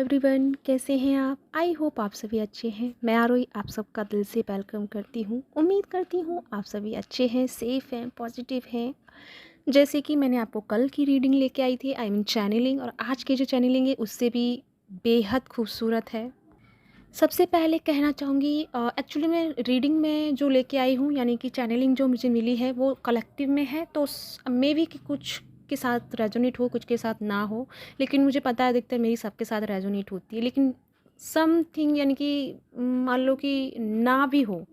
Everyone, कैसे हैं आप? आई होप आप सभी अच्छे हैं। मैं आरोही आप सबका दिल से वेलकम करती हूँ। उम्मीद करती हूँ आप सभी अच्छे हैं, सेफ़ हैं, पॉजिटिव हैं। जैसे कि मैंने आपको कल की रीडिंग लेके आई थी, आई मीन चैनलिंग, और आज की जो चैनलिंग है उससे भी बेहद खूबसूरत है। सबसे पहले कहना चाहूँगी, एक्चुअली मैं रीडिंग में जो लेके आई हूँ, यानी कि चैनलिंग जो मुझे मिली है वो कलेक्टिव में है, तो मे बी कि कुछ के साथ रेजोनेट हो, कुछ के साथ ना हो। लेकिन मुझे पता है अधिकतर मेरी सबके साथ रेजोनेट होती है, लेकिन समथिंग यानी कि मान लो कि ना भी हो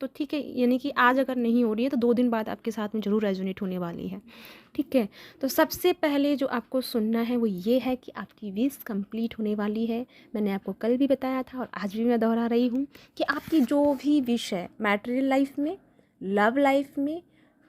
तो ठीक है, यानी कि आज अगर नहीं हो रही है तो 2 दिन बाद आपके साथ में ज़रूर रेजोनेट होने वाली है। ठीक है? तो सबसे पहले जो आपको सुनना है वो ये है कि आपकी विश कंप्लीट होने वाली है। मैंने आपको कल भी बताया था और आज भी मैं दोहरा रही हूँ कि आपकी जो भी विश है, मैटेरियल लाइफ में, लव लाइफ में,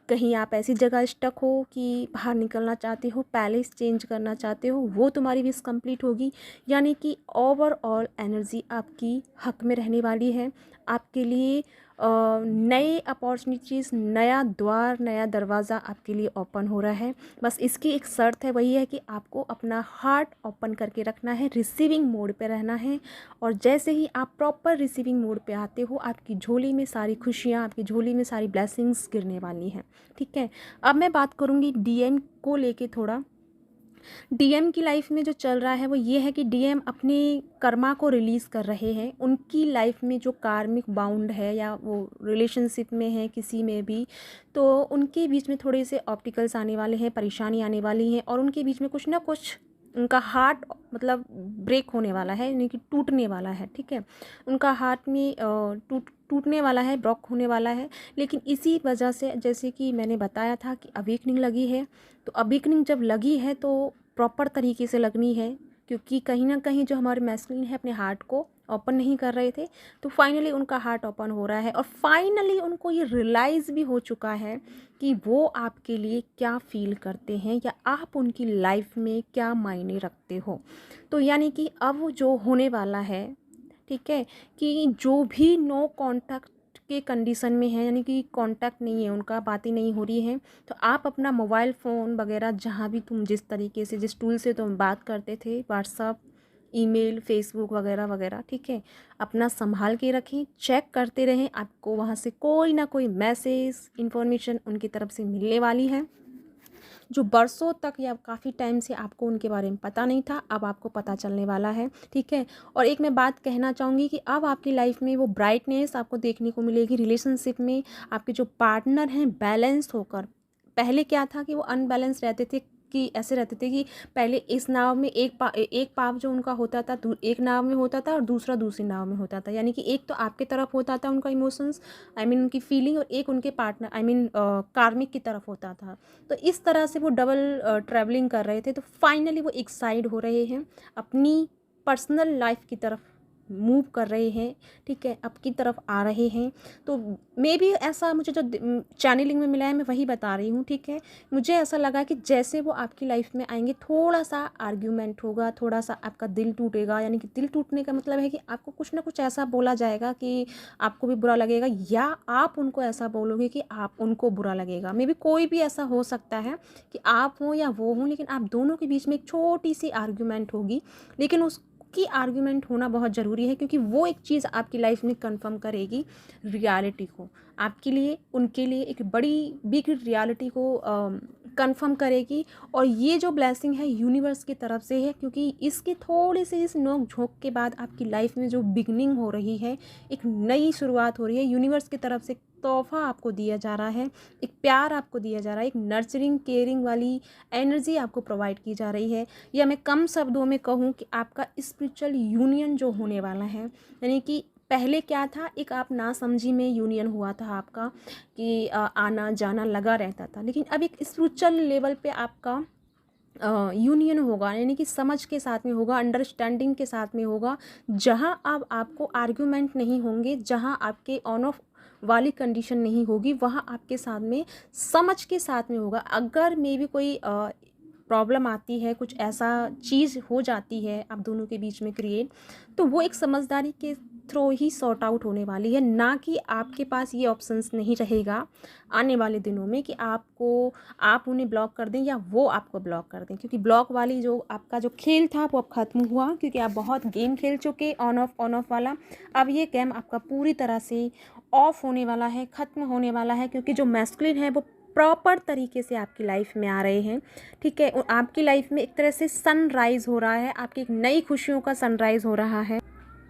कहीं आप ऐसी जगह स्टक हो कि बाहर निकलना चाहते हो, पैलेस चेंज करना चाहते हो, वो तुम्हारी विश कंप्लीट होगी। यानी कि ओवरऑल एनर्जी आपकी हक में रहने वाली है। आपके लिए नए अपॉर्चुनिटीज़, नया द्वार, नया दरवाज़ा आपके लिए ओपन हो रहा है। बस इसकी एक शर्त है, वही है कि आपको अपना हार्ट ओपन करके रखना है, रिसीविंग मोड पे रहना है। और जैसे ही आप प्रॉपर रिसीविंग मोड पे आते हो, आपकी झोली में सारी खुशियाँ, आपकी झोली में सारी ब्लेसिंग्स गिरने वाली हैं। ठीक है? अब मैं बात करूँगी डीएम को लेके थोड़ा। डीएम की लाइफ में जो चल रहा है वो ये है कि डीएम अपने कर्मा को रिलीज़ कर रहे हैं। उनकी लाइफ में जो कार्मिक बाउंड है या वो रिलेशनशिप में है किसी में भी, तो उनके बीच में थोड़े से ऑब्स्टिकल्स आने वाले हैं, परेशानी आने वाली है, और उनके बीच में कुछ ना कुछ उनका हार्ट मतलब ब्रेक होने वाला है, यानी कि टूटने वाला है। ठीक है? उनका हार्ट में टूटने वाला है, ब्रोक होने वाला है। लेकिन इसी वजह से, जैसे कि मैंने बताया था कि अवेकनिंग लगी है, तो अवेकनिंग जब लगी है तो प्रॉपर तरीके से लगनी है, क्योंकि कहीं ना कहीं जो हमारे मैस्कुलिन है अपने हार्ट को ओपन नहीं कर रहे थे, तो फाइनली उनका हार्ट ओपन हो रहा है और फाइनली उनको ये रियलाइज़ भी हो चुका है कि वो आपके लिए क्या फील करते हैं या आप उनकी लाइफ में क्या मायने रखते हो। तो यानी कि अब जो होने वाला है, ठीक है, कि जो भी नो कांटेक्ट के कंडीशन में है, यानी कि कांटेक्ट नहीं है उनका, बातें नहीं हो रही हैं, तो आप अपना मोबाइल फ़ोन वगैरह जहाँ भी तुम जिस तरीके से, जिस टूल से तुम बात करते थे, व्हाट्सअप, ईमेल, फेसबुक वगैरह वगैरह, ठीक है, अपना संभाल के रखें, चेक करते रहें। आपको वहाँ से कोई ना कोई मैसेज, इन्फॉर्मेशन उनकी तरफ से मिलने वाली है, जो बरसों तक या काफ़ी टाइम से आपको उनके बारे में पता नहीं था, अब आपको पता चलने वाला है। ठीक है? और एक मैं बात कहना चाहूँगी कि अब आपकी लाइफ में वो ब्राइटनेस आपको देखने को मिलेगी। रिलेशनशिप में आपके जो पार्टनर हैं बैलेंस होकर, पहले क्या था कि वो अनबैलेंस रहते थे, कि ऐसे रहते थे कि पहले इस नाव में एक पाव जो उनका होता था एक नाव में होता था और दूसरा दूसरी नाव में होता था, यानी कि एक तो आपके तरफ होता था उनका इमोशंस, आई मीन उनकी फीलिंग, और एक उनके पार्टनर, आई मीन कार्मिक की तरफ होता था। तो इस तरह से वो डबल ट्रैवलिंग कर रहे थे, तो फाइनली वो एक साइड हो रहे हैं, अपनी पर्सनल लाइफ की तरफ मूव कर रहे हैं। ठीक है? आपकी तरफ आ रहे हैं। तो मे बी ऐसा मुझे जो चैनलिंग में मिला है मैं वही बता रही हूँ। ठीक है? मुझे ऐसा लगा कि जैसे वो आपकी लाइफ में आएंगे, थोड़ा सा आर्ग्यूमेंट होगा, थोड़ा सा आपका दिल टूटेगा, यानी कि दिल टूटने का मतलब है कि आपको कुछ ना कुछ ऐसा बोला जाएगा कि आपको भी बुरा लगेगा, या आप उनको ऐसा बोलोगे कि आप उनको बुरा लगेगा। मे बी कोई भी ऐसा हो सकता है कि आप हो या वो हो, लेकिन आप दोनों के बीच में एक छोटी सी आर्ग्यूमेंट होगी, लेकिन उस की आर्ग्यूमेंट होना बहुत ज़रूरी है, क्योंकि वो एक चीज़ आपकी लाइफ में कंफर्म करेगी रियलिटी को, आपके लिए, उनके लिए एक बड़ी बिग रियलिटी को कंफर्म करेगी। और ये जो ब्लेसिंग है यूनिवर्स की तरफ से है, क्योंकि इसके थोड़े से इस नोक झोंक के बाद आपकी लाइफ में जो बिगनिंग हो रही है, एक नई शुरुआत हो रही है, यूनिवर्स की तरफ से तोहफा आपको दिया जा रहा है, एक प्यार आपको दिया जा रहा है, एक नर्चरिंग केयरिंग वाली एनर्जी आपको प्रोवाइड की जा रही है। या मैं कम शब्दों में कहूँ कि आपका स्पिरिचुअल यूनियन जो होने वाला है, यानी कि पहले क्या था, एक आप नासमझी में यूनियन हुआ था आपका, कि आना जाना लगा रहता था, लेकिन अब एक स्पिरिचुअल लेवल पे आपका यूनियन होगा, यानी कि समझ के साथ में होगा, अंडरस्टैंडिंग के साथ में होगा, जहां अब आपको आर्ग्यूमेंट नहीं होंगे, जहां आपके ऑन ऑफ वाली कंडीशन नहीं होगी, वहां आपके साथ में समझ के साथ में होगा। अगर मे भी कोई प्रॉब्लम आती है, कुछ ऐसा चीज़ हो जाती है आप दोनों के बीच में क्रिएट, तो वो एक समझदारी के थ्रू ही सॉर्ट आउट होने वाली है, ना कि आपके पास ये ऑप्शंस नहीं रहेगा आने वाले दिनों में कि आप उन्हें ब्लॉक कर दें या वो आपको ब्लॉक कर दें, क्योंकि ब्लॉक वाली जो आपका जो खेल था वो अब ख़त्म हुआ, क्योंकि आप बहुत गेम खेल चुके ऑन ऑफ वाला। अब ये गेम आपका पूरी तरह से ऑफ होने वाला है, ख़त्म होने वाला है, क्योंकि जो मैस्कुलिन है वो प्रॉपर तरीके से आपकी लाइफ में आ रहे हैं, ठीक है। और आपकी लाइफ में एक तरह से सनराइज़ हो रहा है, आपकी एक नई खुशियों का सनराइज़ हो रहा है।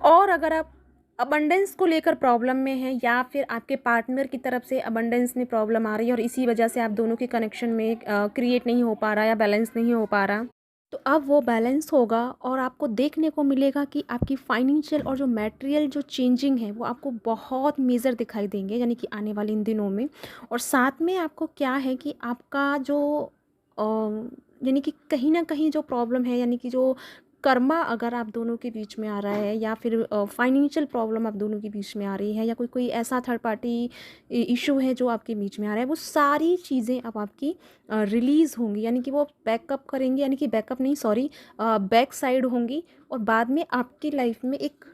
और अगर आप अबंडेंस को लेकर प्रॉब्लम में हैं या फिर आपके पार्टनर की तरफ से अबंडेंस में प्रॉब्लम आ रही है और इसी वजह से आप दोनों के कनेक्शन में क्रिएट नहीं हो पा रहा या बैलेंस नहीं हो पा रहा, तो अब वो बैलेंस होगा और आपको देखने को मिलेगा कि आपकी फाइनेंशियल और जो मटेरियल जो चेंजिंग है वो आपको बहुत मेजर दिखाई देंगे, यानी कि आने वाले इन दिनों में। और साथ में आपको क्या है कि आपका जो अ, यानी कि कहीं ना कहीं जो प्रॉब्लम है, यानी कि जो कर्मा अगर आप दोनों के बीच में आ रहा है या फिर फाइनेंशियल प्रॉब्लम आप दोनों के बीच में आ रही है या कोई कोई ऐसा थर्ड पार्टी इशू है जो आपके बीच में आ रहा है, वो सारी चीज़ें अब आपकी रिलीज़ होंगी, यानी कि वो बैकअप करेंगे, यानी कि बैकअप नहीं, सॉरी, बैक साइड होंगी। और बाद में आपकी लाइफ में एक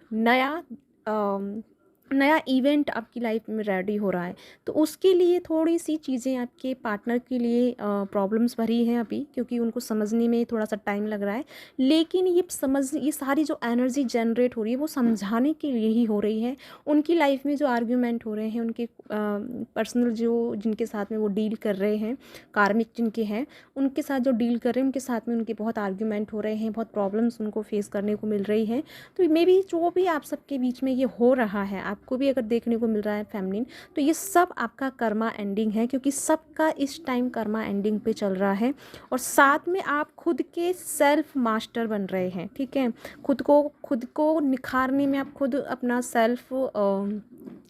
नया इवेंट आपकी लाइफ में रेडी हो रहा है। तो उसके लिए थोड़ी सी चीज़ें आपके पार्टनर के लिए प्रॉब्लम्स भरी हैं अभी, क्योंकि उनको समझने में थोड़ा सा टाइम लग रहा है। लेकिन ये सारी जो एनर्जी जनरेट हो रही है वो समझाने के लिए ही हो रही है। उनकी लाइफ में जो आर्ग्यूमेंट हो रहे हैं, उनके पर्सनल जो जिनके साथ में वो डील कर रहे हैं, कार्मिक जिनके हैं, उनके साथ जो डील कर रहे हैं उनके साथ में उनके बहुत आर्ग्यूमेंट हो रहे हैं, बहुत प्रॉब्लम्स उनको फेस करने को मिल रही हैं। तो मे बी जो भी आप सबके बीच में ये हो रहा है, आपको भी अगर देखने को मिल रहा है फेमिनिन, तो ये सब आपका कर्मा एंडिंग है, क्योंकि सबका इस टाइम कर्मा एंडिंग पे चल रहा है। और साथ में आप खुद के सेल्फ मास्टर बन रहे हैं, ठीक है। खुद को निखारने में आप खुद अपना सेल्फ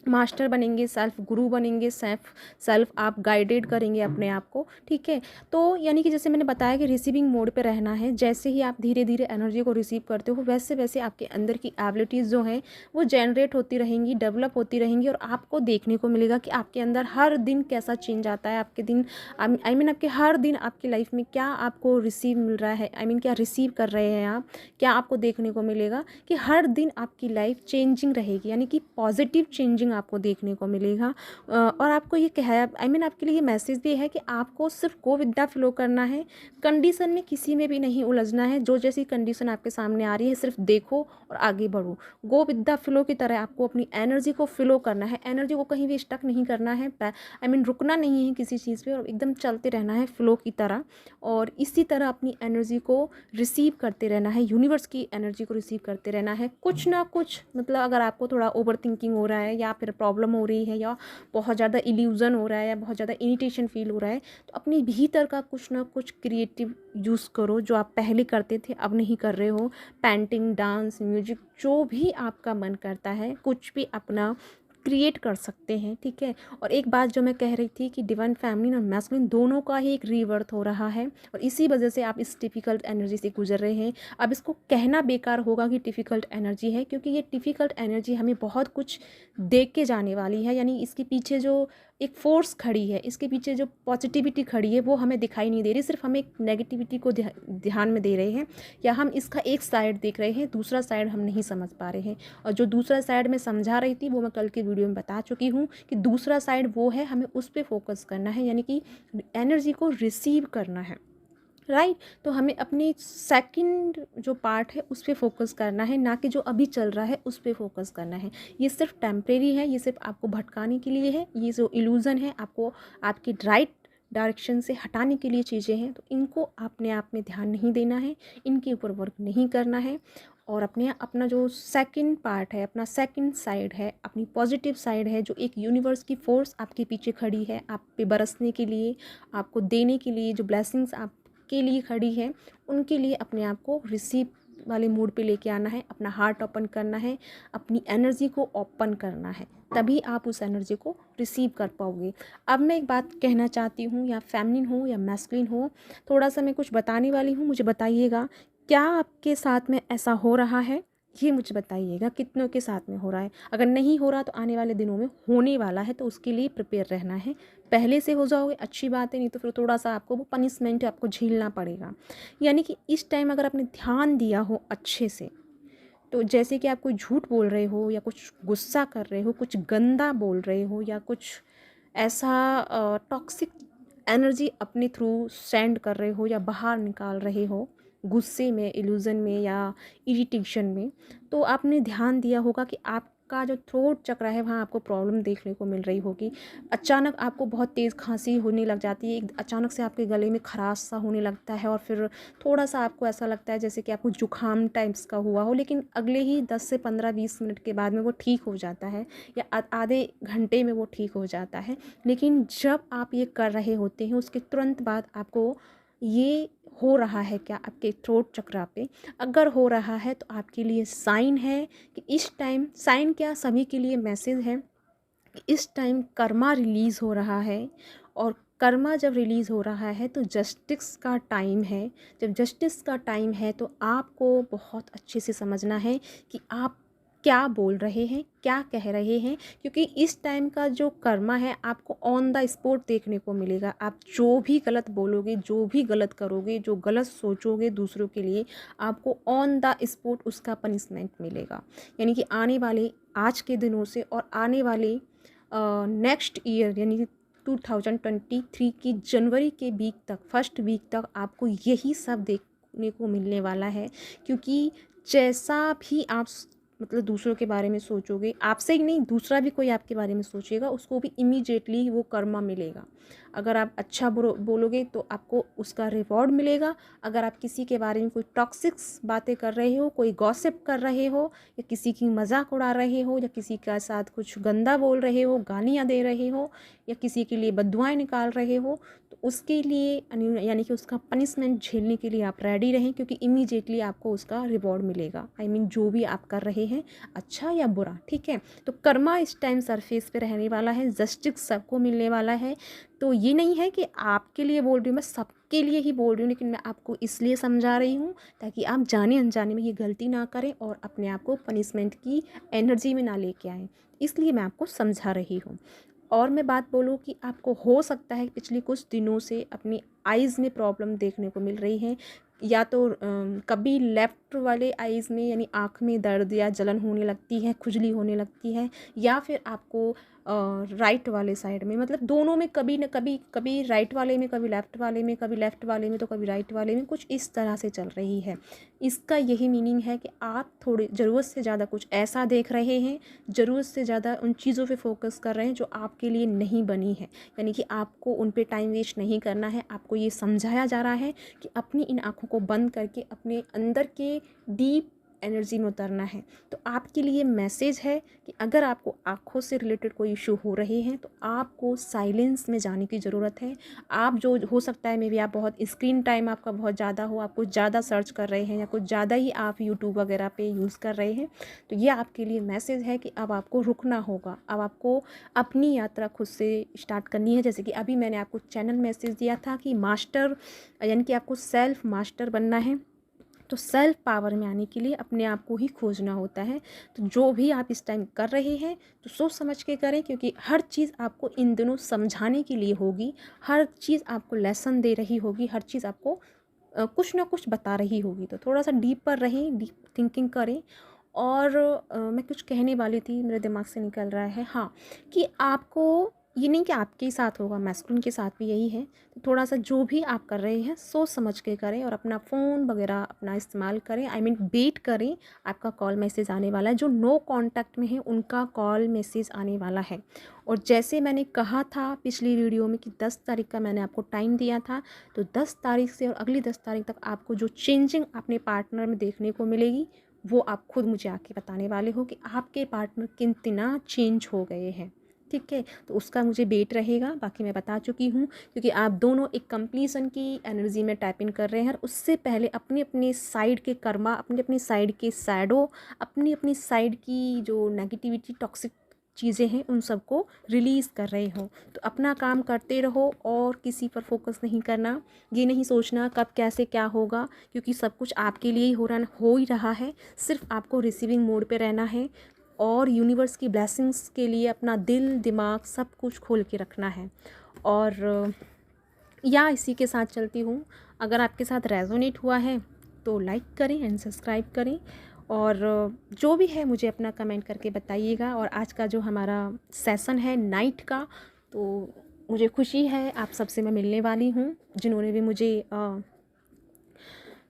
मास्टर बनेंगे, सेल्फ गुरु बनेंगे, सेल्फ आप गाइडेड करेंगे अपने आप को, ठीक है। तो यानी कि जैसे मैंने बताया कि रिसीविंग मोड पे रहना है, जैसे ही आप धीरे धीरे एनर्जी को रिसीव करते हो वैसे वैसे आपके अंदर की एबिलिटीज़ जो हैं वो जनरेट होती रहेंगी, डेवलप होती रहेंगी। और आपको देखने को मिलेगा कि आपके अंदर हर दिन कैसा चेंज आता है, आपके दिन आई मीन आपके हर दिन आपकी लाइफ में क्या आपको रिसीव मिल रहा है, आई मीन क्या रिसीव कर रहे हैं आप, क्या आपको देखने को मिलेगा कि हर दिन आपकी लाइफ चेंजिंग रहेगी, यानी कि पॉजिटिव चेंजिंग आपको देखने को मिलेगा। और आपको ये कहा आई मीन आपके लिए ये मैसेज भी है कि आपको सिर्फ गो विद द फ्लो करना है, कंडीशन में किसी में भी नहीं उलझना है। जो जैसी कंडीशन आपके सामने आ रही है सिर्फ देखो और आगे बढ़ो, गो विद द फ्लो की तरह आपको अपनी एनर्जी को फ्लो करना है, एनर्जी को कहीं भी स्टक नहीं करना है, आई मीन रुकना नहीं है किसी चीज़ पे और एकदम चलते रहना है फ्लो की तरह। और इसी तरह अपनी एनर्जी को रिसीव करते रहना है, यूनिवर्स की एनर्जी को रिसीव करते रहना है। कुछ ना कुछ मतलब अगर आपको थोड़ा ओवर थिंकिंग हो रहा है या फिर प्रॉब्लम हो रही है या बहुत ज़्यादा इल्यूज़न हो रहा है या बहुत ज़्यादा इरिटेशन फील हो रहा है, तो अपने भीतर का कुछ ना कुछ क्रिएटिव यूज़ करो जो आप पहले करते थे अब नहीं कर रहे हो। पेंटिंग, डांस, म्यूजिक, जो भी आपका मन करता है कुछ भी अपना क्रिएट कर सकते हैं, ठीक है। और एक बात जो मैं कह रही थी कि डिवाइन फेमिनिन और मैस्कुलिन दोनों का ही एक रीबर्थ हो रहा है और इसी वजह से आप इस डिफ़िकल्ट एनर्जी से गुजर रहे हैं। अब इसको कहना बेकार होगा कि डिफ़िकल्ट एनर्जी है, क्योंकि ये डिफ़िकल्ट एनर्जी हमें बहुत कुछ दे के जाने वाली है, यानी इसके पीछे जो एक फोर्स खड़ी है, इसके पीछे जो पॉजिटिविटी खड़ी है वो हमें दिखाई नहीं दे रही, सिर्फ हम एक नेगेटिविटी को ध्यान में दे रहे हैं या हम इसका एक साइड देख रहे हैं, दूसरा साइड हम नहीं समझ पा रहे हैं। और जो दूसरा साइड मैं समझा रही थी वो मैं कल के वीडियो में बता चुकी हूँ कि दूसरा साइड वो है, हमें उस पर फोकस करना है, यानी कि एनर्जी को रिसीव करना है, राइट। तो हमें अपनी सेकंड जो पार्ट है उस पर फोकस करना है, ना कि जो अभी चल रहा है उस पर फोकस करना है। ये सिर्फ टेम्परेरी है, ये सिर्फ आपको भटकाने के लिए है, ये जो इल्यूज़न है आपको आपकी राइट डायरेक्शन से हटाने के लिए चीज़ें हैं। तो इनको अपने आप में ध्यान नहीं देना है, इनके ऊपर वर्क नहीं करना है और अपना जो सेकंड पार्ट है, अपना सेकंड साइड है, अपनी पॉजिटिव साइड है, जो एक यूनिवर्स की फोर्स आपके पीछे खड़ी है आप पे बरसने के लिए, आपको देने के लिए, जो ब्लेसिंग्स आप के लिए खड़ी है, उनके लिए अपने आप को रिसीव वाले मूड पे लेके आना है, अपना हार्ट ओपन करना है, अपनी एनर्जी को ओपन करना है, तभी आप उस एनर्जी को रिसीव कर पाओगे। अब मैं एक बात कहना चाहती हूँ, या फेमिनिन हो या मैस्कुलिन हो, थोड़ा सा मैं कुछ बताने वाली हूँ, मुझे बताइएगा क्या आपके साथ में ऐसा हो रहा है, ये मुझे बताइएगा कितनों के साथ में हो रहा है। अगर नहीं हो रहा तो आने वाले दिनों में होने वाला है, तो उसके लिए प्रिपेयर रहना है। पहले से हो जाओगे अच्छी बात है, नहीं तो फिर थोड़ा सा आपको वो पनिशमेंट आपको झेलना पड़ेगा। यानी कि इस टाइम अगर आपने ध्यान दिया हो अच्छे से, तो जैसे कि आप कोई झूठ बोल रहे हो या कुछ गुस्सा कर रहे हो, कुछ गंदा बोल रहे हो या कुछ ऐसा टॉक्सिक एनर्जी अपने थ्रू सेंड कर रहे हो या बाहर निकाल रहे हो गुस्से में, इल्यूज़न में या इरिटेशन में, तो आपने ध्यान दिया होगा कि आपका जो थ्रोट चक्र है वहाँ आपको प्रॉब्लम देखने को मिल रही होगी। अचानक आपको बहुत तेज़ खांसी होने लग जाती है, अचानक से आपके गले में खराश सा होने लगता है और फिर थोड़ा-सा आपको ऐसा लगता है जैसे कि आपको जुकाम टाइप्स का हुआ हो, लेकिन अगले ही 10 से 15-20 मिनट के बाद में वो ठीक हो जाता है या आधे घंटे में वो ठीक हो जाता है। लेकिन जब आप ये कर रहे होते हैं उसके तुरंत बाद आपको ये हो रहा है क्या आपके थ्रोट चक्रा पे, अगर हो रहा है तो आपके लिए साइन है कि इस टाइम, साइन क्या सभी के लिए मैसेज है कि इस टाइम कर्मा रिलीज़ हो रहा है। और कर्मा जब रिलीज़ हो रहा है तो जस्टिस का टाइम है। जब जस्टिस का टाइम है तो आपको बहुत अच्छे से समझना है कि आप क्या बोल रहे हैं, क्या कह रहे हैं, क्योंकि इस टाइम का जो कर्मा है आपको ऑन द स्पॉट देखने को मिलेगा। आप जो भी गलत बोलोगे, जो भी गलत करोगे, जो गलत सोचोगे दूसरों के लिए, आपको ऑन द स्पॉट उसका पनिशमेंट मिलेगा। यानी कि आने वाले आज के दिनों से और आने वाले नेक्स्ट ईयर यानी कि 2023 की जनवरी के वीक तक, फर्स्ट वीक तक आपको यही सब देखने को मिलने वाला है। क्योंकि जैसा भी आप मतलब दूसरों के बारे में सोचोगे, आपसे ही नहीं दूसरा भी कोई आपके बारे में सोचेगा, उसको भी इमीडिएटली वो कर्मा मिलेगा। अगर आप अच्छा बोलोगे तो आपको उसका रिवॉर्ड मिलेगा। अगर आप किसी के बारे में कोई टॉक्सिक्स बातें कर रहे हो, कोई गॉसिप कर रहे हो या किसी की मजाक उड़ा रहे हो या किसी के साथ कुछ गंदा बोल रहे हो, गालियाँ दे रहे हो या किसी के लिए बद्दुआएं निकाल रहे हो, तो उसके लिए यानी कि उसका पनिशमेंट झेलने के लिए आप रेडी रहें, क्योंकि इमीडिएटली आपको उसका रिवॉर्ड मिलेगा। जो भी आप कर रहे हैं, अच्छा या बुरा, ठीक है। तो कर्मा इस टाइम सरफेस पे रहने वाला है, जस्टिस सबको मिलने वाला है। तो ये नहीं है कि आपके लिए बोल रही हूँ, मैं सबके लिए ही बोल रही हूँ, लेकिन मैं आपको इसलिए समझा रही हूँ ताकि आप जाने अनजाने में ये गलती ना करें और अपने आप को पनिशमेंट की एनर्जी में ना लेके आएँ, इसलिए मैं आपको समझा रही हूँ। और मैं बात बोलूँ कि आपको हो सकता है पिछले कुछ दिनों से अपनी आइज़ में प्रॉब्लम देखने को मिल रही है, या तो कभी लेफ़्ट वाले आइज़ में यानी आँख में दर्द या जलन होने लगती है, खुजली होने लगती है, या फिर आपको राइट वाले साइड में, मतलब दोनों में कभी न कभी, कभी राइट वाले में, कभी लेफ़्ट वाले में, कभी लेफ़्ट वाले में तो कभी राइट वाले में, कुछ इस तरह से चल रही है। इसका यही मीनिंग है कि आप थोड़े ज़रूरत से ज़्यादा कुछ ऐसा देख रहे हैं, ज़रूरत से ज़्यादा उन चीज़ों पे फोकस कर रहे हैं जो आपके लिए नहीं बनी है। यानी कि आपको उन पे टाइम वेस्ट नहीं करना है। आपको ये समझाया जा रहा है कि अपनी इन आँखों को बंद करके अपने अंदर के डीप एनर्जी में उतरना है। तो आपके लिए मैसेज है कि अगर आपको आँखों से रिलेटेड कोई इशू हो रहे हैं तो आपको साइलेंस में जाने की ज़रूरत है। आप जो हो सकता है मे बी आप बहुत स्क्रीन टाइम आपका बहुत ज़्यादा हो, आप कुछ ज़्यादा सर्च कर रहे हैं या कुछ ज़्यादा ही आप यूट्यूब वगैरह पे यूज़ कर रहे हैं, तो ये आपके लिए मैसेज है कि अब आपको रुकना होगा। अब आपको अपनी यात्रा खुद से स्टार्ट करनी है। जैसे कि अभी मैंने आपको चैनल मैसेज दिया था कि मास्टर यानी कि आपको सेल्फ मास्टर बनना है। तो सेल्फ पावर में आने के लिए अपने आप को ही खोजना होता है। तो जो भी आप इस टाइम कर रहे हैं तो सोच समझ के करें, क्योंकि हर चीज़ आपको इन दिनों समझाने के लिए होगी, हर चीज़ आपको लेसन दे रही होगी, हर चीज़ आपको कुछ ना कुछ बता रही होगी। तो थोड़ा सा डीप पर रहें, डीप थिंकिंग करें। और मैं कुछ कहने वाली थी, मेरे दिमाग से निकल रहा है, हाँ, कि आपको ये नहीं कि आपके ही साथ होगा, मैस्कुलिन के साथ भी यही है। तो थोड़ा सा जो भी आप कर रहे हैं सोच समझ के करें और अपना फ़ोन वगैरह अपना इस्तेमाल करें, वेट करें। आपका कॉल मैसेज आने वाला है, जो नो कांटेक्ट में है उनका कॉल मैसेज आने वाला है। और जैसे मैंने कहा था पिछली वीडियो में कि 10 तारीख का मैंने आपको टाइम दिया था, तो 10 तारीख से और अगली 10 तारीख तक आपको जो चेंजिंग अपने पार्टनर में देखने को मिलेगी वो आप खुद मुझे आके बताने वाले हो कि आपके पार्टनर कितना चेंज हो गए हैं, ठीक है। तो उसका मुझे वेट रहेगा। बाकी मैं बता चुकी हूँ, क्योंकि आप दोनों एक कंप्लीसन की एनर्जी में टैप इन कर रहे हैं। और उससे पहले अपने अपने साइड के कर्मा, अपने अपनी साइड के शैडो, अपनी अपनी साइड की जो नेगेटिविटी टॉक्सिक चीज़ें हैं उन सबको रिलीज़ कर रहे हो। तो अपना काम करते रहो और किसी पर फोकस नहीं करना। ये नहीं सोचना कब कैसे क्या होगा, क्योंकि सब कुछ आपके लिए ही हो ही रहा है। सिर्फ आपको रिसीविंग मोड पे रहना है और यूनिवर्स की ब्लेसिंग्स के लिए अपना दिल दिमाग सब कुछ खोल के रखना है। और या इसी के साथ चलती हूँ। अगर आपके साथ रेजोनेट हुआ है तो लाइक करें एंड सब्सक्राइब करें। और जो भी है मुझे अपना कमेंट करके बताइएगा। और आज का जो हमारा सेशन है नाइट का, तो मुझे खुशी है आप सबसे मैं मिलने वाली हूँ, जिन्होंने भी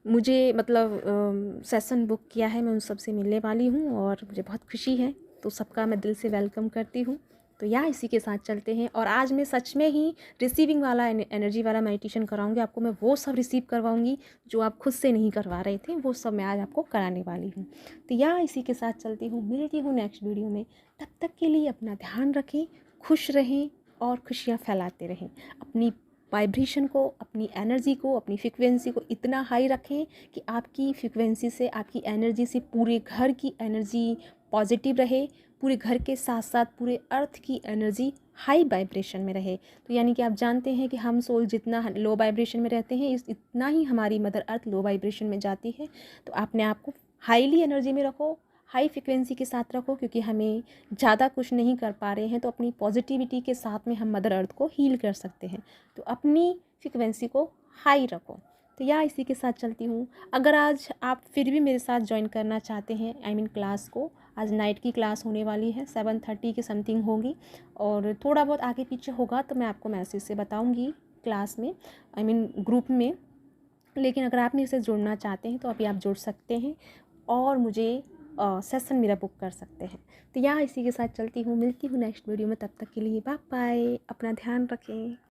मुझे मतलब सेशन बुक किया है, मैं उन सबसे मिलने वाली हूँ और मुझे बहुत खुशी है। तो सबका मैं दिल से वेलकम करती हूँ। तो या इसी के साथ चलते हैं। और आज मैं सच में ही रिसीविंग वाला एनर्जी वाला मेडिटेशन कराऊंगी आपको। मैं वो सब रिसीव करवाऊंगी जो आप खुद से नहीं करवा रहे थे, वो सब मैं आज आपको कराने वाली हूँ। तो या इसी के साथ चलती हूँ, मिलती हूँ नेक्स्ट वीडियो में। तब तक के लिए अपना ध्यान रखें, खुश रहें और खुशियाँ फैलाते रहें। अपनी वाइब्रेशन को, अपनी एनर्जी को, अपनी फ्रिक्वेंसी को इतना हाई रखें कि आपकी फ्रिक्वेंसी से, आपकी एनर्जी से पूरे घर की एनर्जी पॉजिटिव रहे, पूरे घर के साथ साथ पूरे अर्थ की एनर्जी हाई वाइब्रेशन में रहे। तो यानी कि आप जानते हैं कि हम सोल जितना लो वाइब्रेशन में रहते हैं, इतना ही हमारी मदर अर्थ लो वाइब्रेशन में जाती है। तो अपने आप को हाईली एनर्जी में रखो, हाई फ्रिक्वेंसी के साथ रखो, क्योंकि हमें ज़्यादा कुछ नहीं कर पा रहे हैं तो अपनी पॉजिटिविटी के साथ में हम मदर अर्थ को हील कर सकते हैं। तो अपनी फ्रिक्वेंसी को हाई रखो। तो या इसी के साथ चलती हूँ। अगर आज आप फिर भी मेरे साथ ज्वाइन करना चाहते हैं, आई मीन क्लास को, आज नाइट की क्लास होने वाली है, 7:30 के समथिंग होगी और थोड़ा बहुत आगे पीछे होगा तो मैं आपको मैसेज से बताऊँगी क्लास में, आई मीन ग्रुप में। लेकिन अगर आप मेरे से जुड़ना चाहते हैं तो अभी आप जुड़ सकते हैं और मुझे सेशन मेरा बुक कर सकते हैं। तो यहाँ इसी के साथ चलती हूँ, मिलती हूँ नेक्स्ट वीडियो में। तब तक के लिए बाय बाय, अपना ध्यान रखें।